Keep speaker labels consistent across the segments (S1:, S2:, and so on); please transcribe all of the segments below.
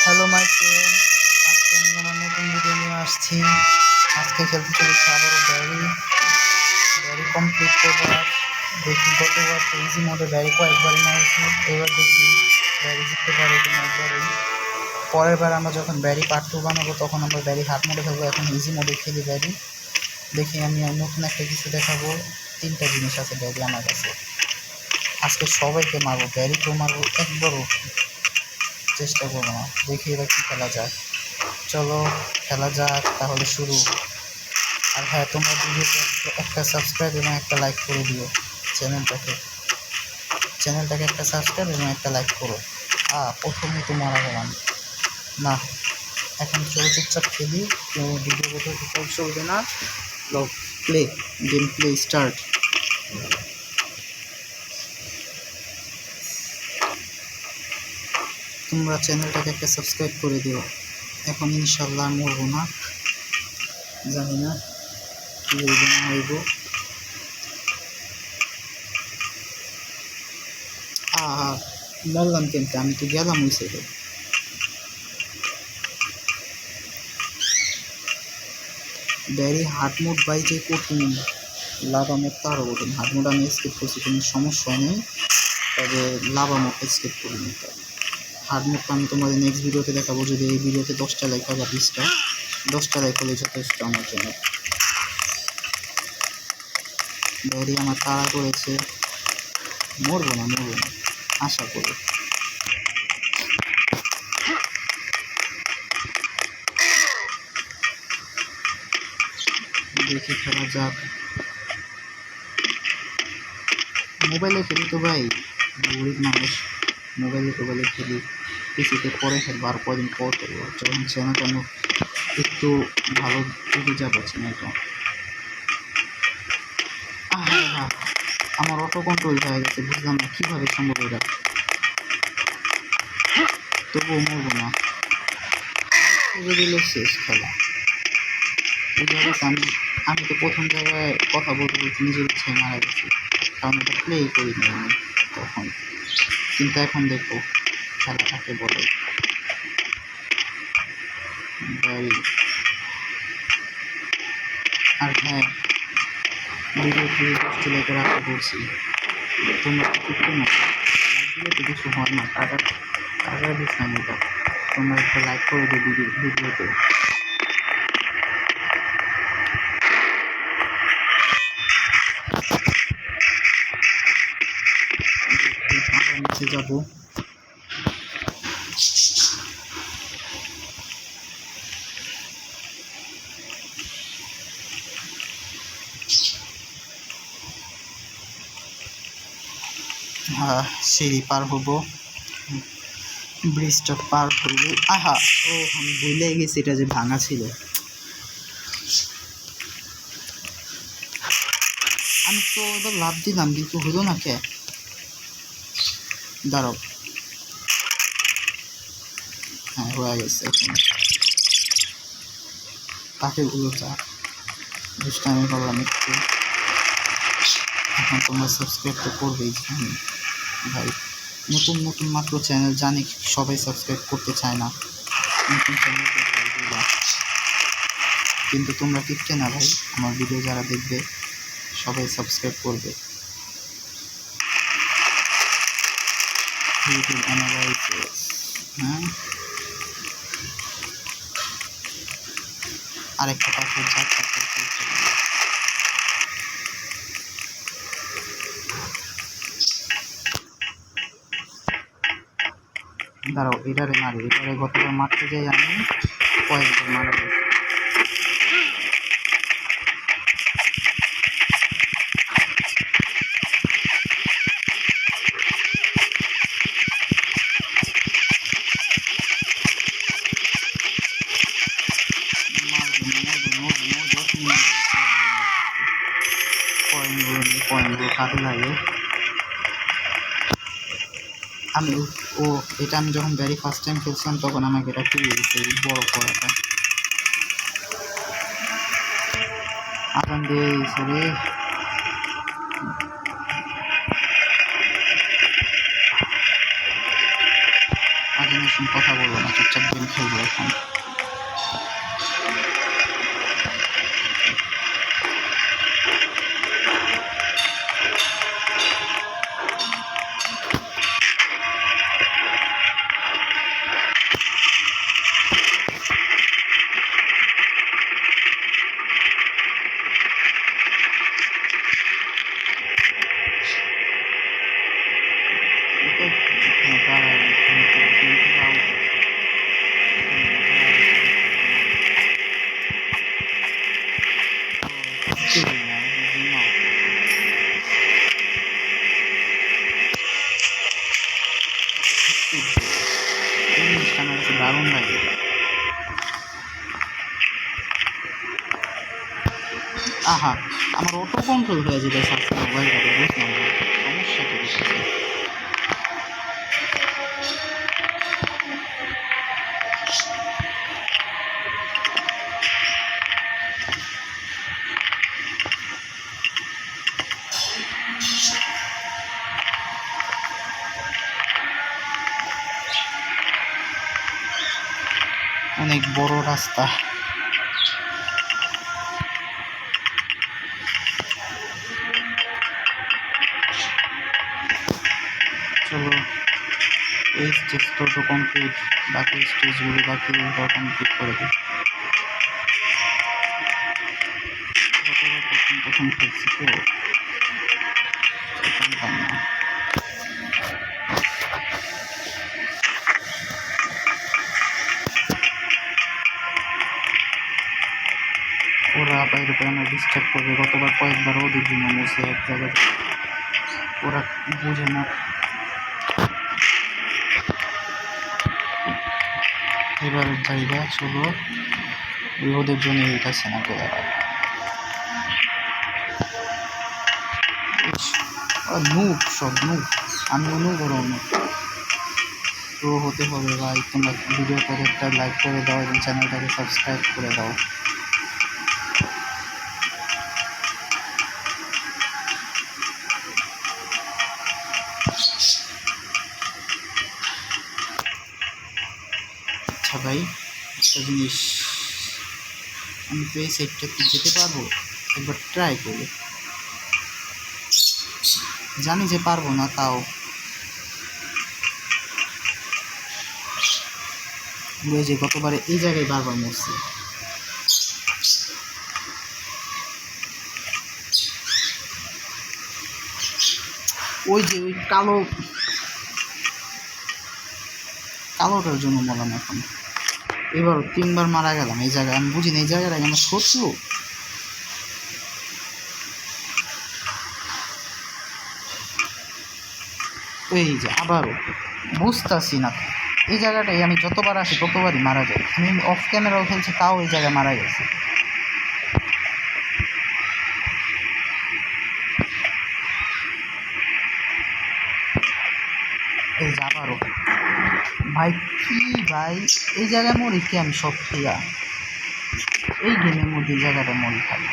S1: Hello my friend, আজকে আমি আমার নতুন ভিডিও নিয়ে আসছি। আজকে খেলতে চলেছি আবারও ব্যারি কমপ্লিট করবার। দেখি গতবার তো ইজি মোডে ব্যারি কয়েকবারই মারছি, এবার দেখি ব্যারি জিততে পারে কিনা একবারই। পরের বার আমরা যখন ব্যারি পার্ট 2 বানাবো তখন আমরা ব্যারি হার্ড মোডে খেলবো, এখন ইজি মোডে খেলি ব্যারি। দেখি আমি নতুন একটা কিছু দেখাবো। 3টা জিনিস আছে ব্যারি আমার কাছে। আজকে সবাইকে মারবো, ব্যারিকেও মারবো, একবারও চেষ্টা করবো না। দেখি এবার কী খেলা যায়। চলো খেলা যাক তাহলে, শুরু। আর হ্যাঁ, তোমরা ভিডিওতে একটা সাবস্ক্রাইব এবং একটা লাইক করে দিও। চ্যানেলটাকে একটা সাবস্ক্রাইব এবং একটা লাইক করো। প্রথমেই তো মারা গেলাম না। এখন চলো চুপচাপ খেলি, কেউ ভিডিও কোথাও চলবে না। Play game play start. তোমরা চ্যানেলটাকে একটা সাবস্ক্রাইব করে দিও। এখন ইনশাল্লাহ মরবো না, জানি না কী হইব না হইব। মরলাম কিন্তু, আমি তো গেলাম ওই সাইডে। ব্যারি হার্ড মোড বাই যে কঠিন, লাভা মোড তো আরও কঠিন। হার্ড মোড আমি স্কিপ করছি, কোনো সমস্যা নেই, তবে লাভা মোডটা স্কিপ করিনি। হার্ড মোডটা আমি তোমাদের নেক্সট ভিডিওতে দেখাবো, যদি এই ভিডিওতে 10টা লাইক হয় বা 10টা লাইক হলে যথেষ্ট আমার জন্য। ব্যারি আমার তাড়া করেছে, মরবো না আশা করি। দেখি খেলা যাক। মোবাইলে খেলি তো ভাই, গরিব মানুষ, মোবাইলে খেলি। পিসিতে পরে খেলবো, আর কদিন পর খেলবো, যখন চ্যানেলটা একটু ভালো দিকে যাবো চ্যানেলটা। হ্যাঁ, আমার অটো কন্ট্রোল হয়ে গেছে, বুঝলাম না কীভাবে সম্ভব এটা। তবুও মরবো না, দিলে শেষ খেলা। এই জায়গায় আমি তো প্রথম জায়গায় কথা বলতে নিজের ইচ্ছায় মারা গেছি, কারণ এটা প্লেই করিনি আমি তখন। কিন্তু এখন দেখো খেলাটাকে বলে ব্যারি। আর হ্যাঁ, ভিডিওটি 10টি লাইকের আশা করছি। তোমরা কিছু না, লাইক দিলে তো কিছু হয় না, টাকা দিস না এটা। তোমরা একটা লাইক করে দিও ভিডিওতে। আবার নিচে যাবো। সিঁড়ি পার হবো, ব্রিজটা পার হইলে আমি ভুলে গেছি এটা যে ভাঙা ছিল। আমি তো এবার লাভ দিলাম কিন্তু হলো না কে। দাঁড়াও, হ্যাঁ হয়ে গেছে। তাকে উলোটা দুষ্টামি করলাম একটু। এখন তোমরা সাবস্ক্রাইব তো করবেই, জানি ভাই। নতুন মাত্র চ্যানেল, জানি সবাই সাবস্ক্রাইব করতে চায় না, নতুন চ্যানেল কিন্তু তোমরা টিকতে না ভাই। আমার ভিডিও যারা দেখবে সবাই সাবস্ক্রাইব করবে। ইউটিউব অ্যানালাইসিস, হ্যাঁ, আরেকটা পাথর যাক। দাঁড়াও, এটারে গতবার মারতে যাই আমি কয়েকবার মারা গেছি। পয়েন্টগুলো কাজে লাগে। এটা আমি যখন ভেরি ফার্স্ট টাইম খেলছিলাম তখন আমাকে এটা ফিরিয়ে দিচ্ছে, বড় করাটা। আজান দিয়ে দিয়েছে রে। ইমাজিনেশন কথা বলবো না, চুপচাপ গেম খেলবো এখন। দারুণ লাগে। আহা, আমার অটো কন্ট্রোল হয়ে যেতে সাথে মোবাইলটাকে, বুঝলাম না সমস্যা তো বেশি। অনেক বড় রাস্তা। চলো, এই স্টেজটা তো কমপ্লিট, বাকি স্টেজগুলো বাকি কমপ্লিট করে দিই। প্রথম খেলছি তো জানতাম না। ওরা বাইরে বাইরে ডিস্টার্ব করবে, গতবার কয়েকবার ওদের জন্য বসে এক জায়গায়, ওরা বুঝে না। এবারের জায়গা চলো, ওদের জন্য হইতেছে না তো। নুব, সব নুব, আমি নুব ওরা নুব। তো হতে হবে ভাই, তোমরা ভিডিওটাকে একটা লাইক করে দাও এবং চ্যানেলটাকে সাবস্ক্রাইব করে দাও। আচ্ছা ভাই, একটা জিনিস, আমি তো এই সাইডটাতে যেতে পারবো, একবার ট্রাই করি। জানি যে পারবো না, তাও ওই যে গতবারে এই জায়গায় বারবার মরছি। ওই যে ওই কালোটার জন্য মরলাম এখন। এবার 3বার মারা গেলাম এই জায়গায়, আমি বুঝি না এই জায়গাটা আমার শত্রু। এই যে আবারও বুঝতেছি না, এই জায়গাটাই আমি যতবার আসি ততবারই মারা যাই। আমি অফ ক্যামেরাও খেলছি, তাও এই জায়গায় মারা গেছে। এই যে আবারও ভাই, কি ভাই, এই জায়গায় মরি কি আমি সব খেয়া, এই গেমের মধ্যে এই জায়গাটা মরি খালি।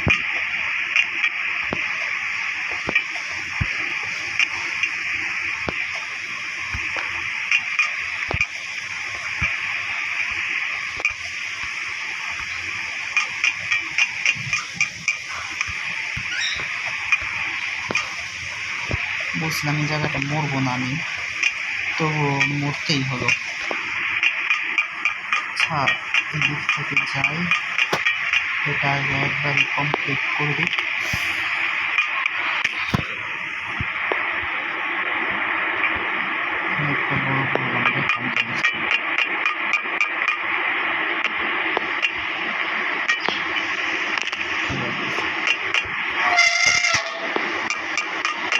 S1: বলছিলাম এই জায়গাটা মরবো না আমি, তো মরতেই হলো। আচ্ছা, এদিক থেকে যাই, এটা আগে একবার কমপ্লিট করে দিই। একটা বড় প্রোগ্রাম দেখলাম,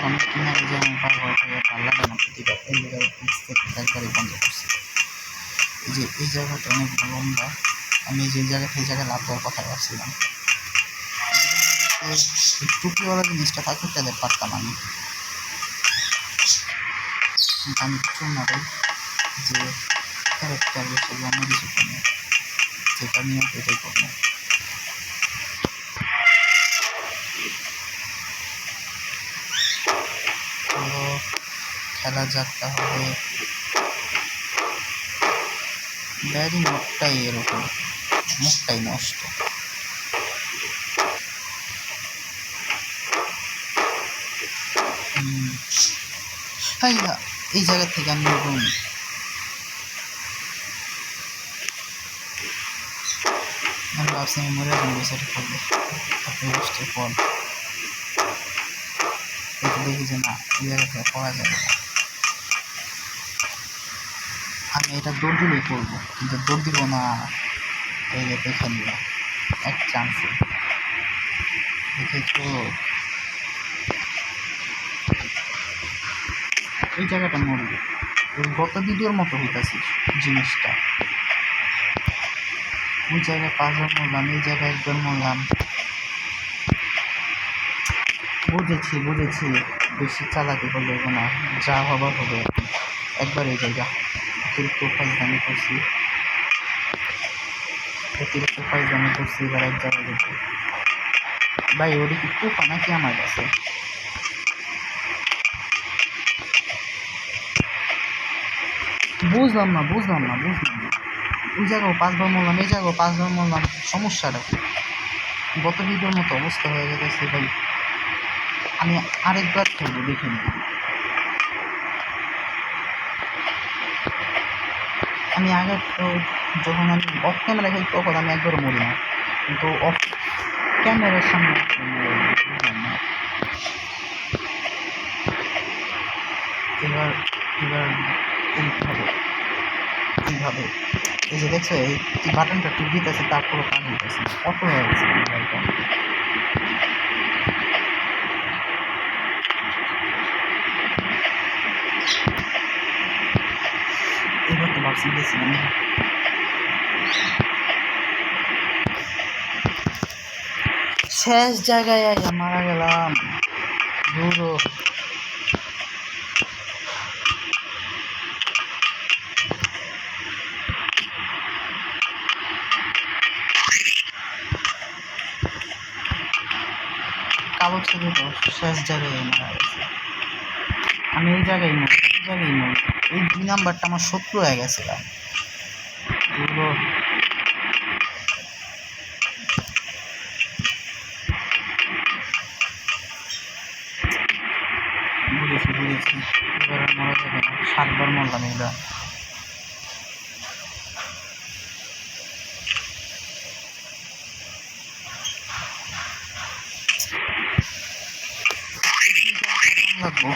S1: আমি কিনারে যে আমি বারবার ভালো লাগে না প্রতিবার, এই জায়গায় একবারই বন্ধ করছি। এই যে এই জায়গাটা অনেক লম্বা, আমি যে জায়গাটা এই জায়গায় লাভ দেওয়ার কথা ভাবছিলাম। টুপিওয়ালা জিনিসটা থাকতে তাদের পারতাম আমি কিছু না ভাই, যে ক্যারেক্টার সেগুলো অন্য কিছু করবো, যেটা নিয়ে সেটাই করবো। তো খেলা যাক তাহলে। ব্যারি মুখটাই এরকম, মুখটাই নষ্ট। এই জায়গা থেকে আমি এরকম আমি ভাবছি আমি মরে যাবো সেটা করবো বসতে পর এটা দেখি যে না এই জায়গা থেকে পড়া যাবে না। আমি এটা দৌড় দিলেই করবো, কিন্তু দৌড় দিব না। এই যে দেখে নিলাম এক চান্সে দেখে তো এই জায়গাটা মরবে। ওই গত ভিডিওর মতো হইতেছে জিনিসটা। ওই জায়গায় 5 বার মরলাম, এই জায়গায় 1 বার মরলাম। বুঝেছি বেশি চালাকি করলে না, যা হবার হবে। একবার এই জায়গা অতিরিক্ত ফাইজদামি করছি, এবার এক জায়গায় যেতে। ভাই ওটা কি কুপা নাকি আমার কাছে? বুঝলাম না ওই জায়গাও 5 বার মরলাম, এই জায়গাও 5 বার মরলাম। সমস্যাটা কি? গত ভিডিওর মতো অবস্থা হয়ে গেছে ভাই। আমি আরেকবার খেলবো, দেখে নিই। আমি আগে তো যখন আমি অফ ক্যামেরা খেলি তখন আমি একবারও মরি না, কিন্তু অফ ক্যামেরার সামনে বুঝলাম না। এবার এইভাবে এই যে দেখছো এই বাটনটা টিপ দিতেছে, তারপরে কাজ হইতেছে, অটো হয়ে গেছে মোবাইলটা। এবার তো ভাবছি গেছিলাম শেষ জায়গায় মারা গেলাম। দূরও কাগজ থেকে তো শেষ জায়গায় মারা গেছে। আমি এই জায়গায় নই, এই 2 নাম্বারটা আমার শত্রু হয়ে গেছিলাম। বুঝেছি এবার আর মরা যাবে না। 7 বার মরলাম এগুলা। লাগবো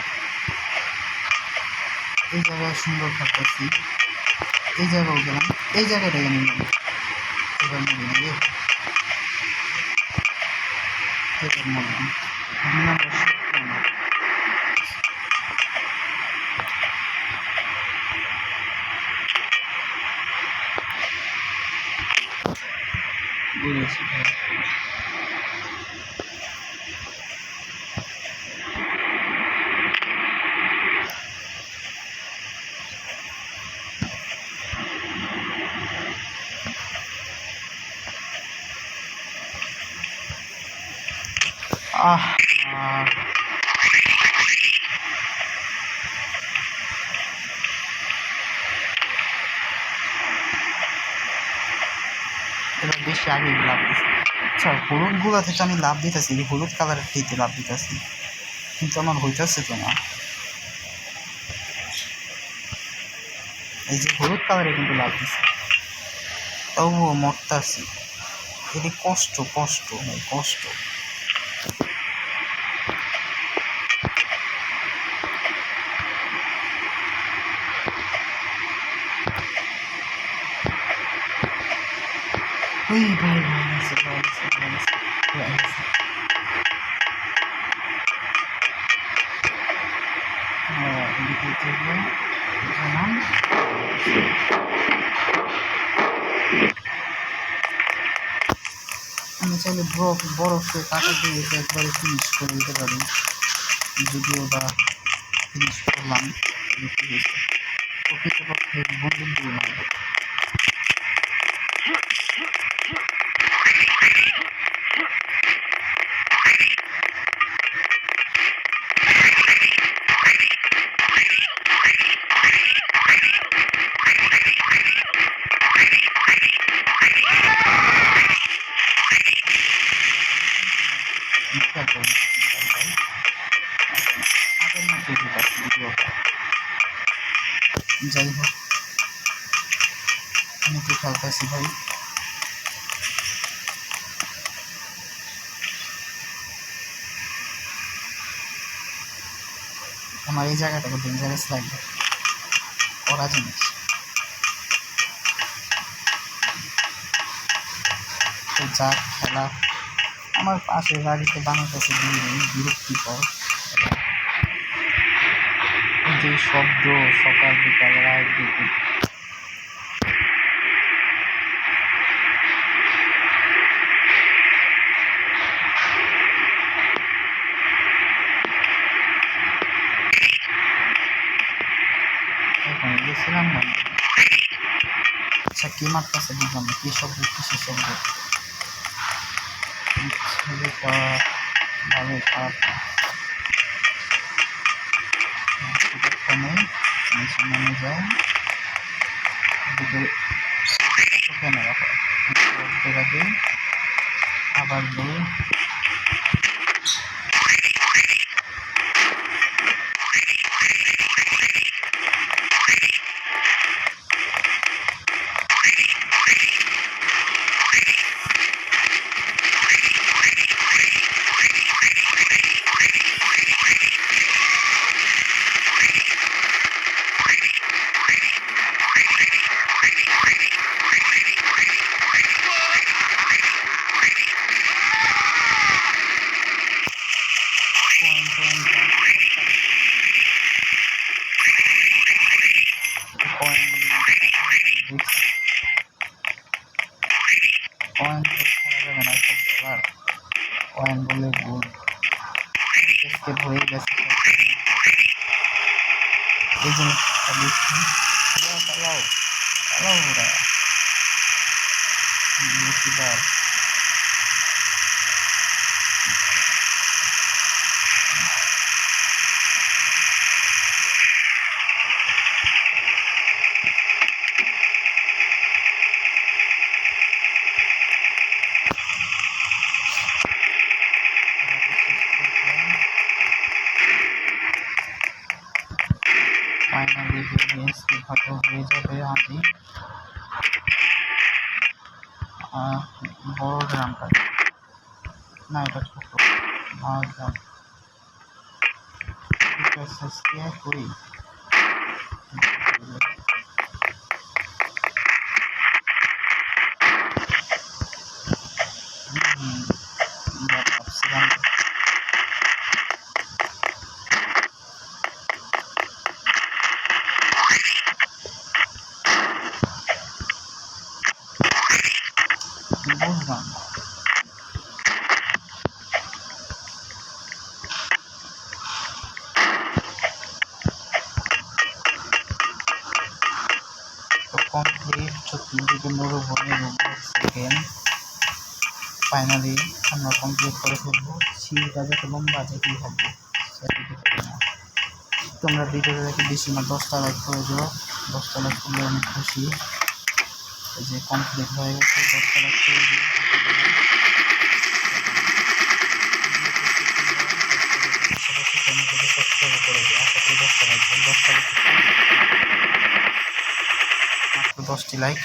S1: এই জায়গায় সুন্দর থাকতেছি, এই জায়গাও গেলাম, এই জায়গাটাই আমি নেব। এবার মরে নিয়ে এবার মরলাম। 2 নাম্বার শত্রু আমার। বুঝেছি ভাই। এবার বেশি আগে লাভ দিচ্ছি। আচ্ছা হলুদ গুলা থেকে আমি লাভ দিতেছি, হলুদ কালারের টিতে লাভ দিতেছি, কিন্তু আমার হইতেছে তো না। এই যে হলুদ কালারে কিন্তু লাভ দিচ্ছে, তবুও মরতাছি। এটি কষ্ট ভাই, কষ্ট। ওই ভাই আমি চাইলে বরফকে কাটা দিয়ে একবারে ফিনিশ করে দিতে পারি, যদিও বা ফিনিশ করলাম প্রকৃতপক্ষে বন্দুক দিয়ে মারব। যাই হোক, আমি তো খেলতেছি ভাই। আমার এই জায়গাটা ডেঞ্জারাস লাগে, করা জিনিস। তো যা খেলা আমার পাশের বাড়িতে বানাতেছে বিরক্তিকর। যে শব্দ সকাল বিকাল রাত দুপুর, এখন গেছিলাম না। আচ্ছা কি মারতেছে বুঝলাম না, কি শব্দ কিসের শব্দ? ছেলেটা ভালো খারাপ নেই, সামনে যায় ক্যামেরা করে আবার বই কয়েন বলে ভুল হয়ে গেছে। এই জিনিসটা দেখছি, চালাও চালাও ওরা ফাইনালি ভালো হয়ে যাবে। আমি বড় গ্রামটা না, এটা ছোট গ্রাম করি। ভাবছিলাম বুঝলাম কমপ্লিট 36 মরুভূমির সেকেন্ড ফাইনালি আমরা কমপ্লিট করে ফেলবো। সিঁড়িটা যত লম্বা যেতেই হবে। তোমরা ভিডিওটা দেখে বেশি না 10টা লাইক করে দিও। 10টা লাইক করলে অনেক খুশি। এই যে কমপ্লিট হয়ে গেছে, 10টা লাইক করে দিও। সাবস্ক্রাইব করে দিও। আশা করি 10টা লাইক, 10টা লাইক, মাত্র 10টি লাইক।